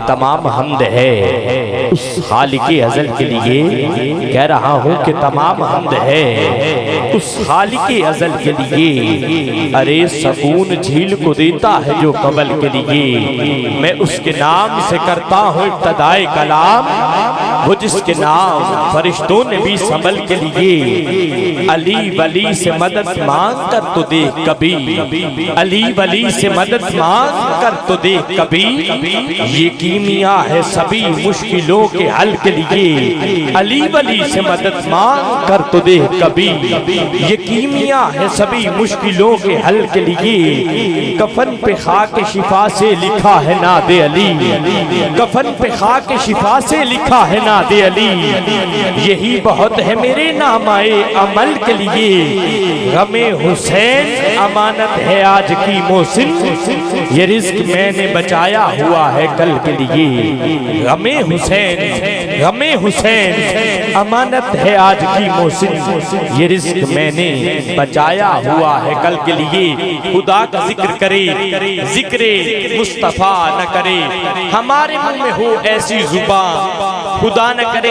तमाम हमद है उस खालिक़े अज़ल के लिए। कह रहा हूँ कि तमाम हमद है उस खालिक़े अज़ल के लिए। अरे सकून झील को देता है जो कबल के लिए। मैं उसके नाम से करता हूँ इब्तिदाए कलाम, वो जिसके नाम फरिश्तों ने भी संभल के लिए। अली वली से मदद मांग कर तो देख कभी, अली वली से मदद मांग कर तो देख कभी। ये कीमिया है सभी मुश्किलों के हल के लिए। अली वली से मदद मांग कर तो देख कभी। ये कीमिया है सभी मुश्किलों के हल के लिए। कफन पे खाके शिफा से लिखा है नादे अली, कफन पे खाके शिफा से लिखा है नादे अली। यही बहुत है मेरे नामाए अमल के लिए। गमे हुसैन अमानत है आज की मोहसिन, ये रिस्क मैंने बचाया हुआ है कल के लिए। गमे हुसैन, गमे हुसैन अमानत है आज की मोहसिन, ये रिस्क मैंने बचाया हुआ है कल के लिए। खुदा का जिक्र करे, जिक्रे मुस्तफा न करे, हमारे मुंह में हो ऐसी जुबान खुदा न करे।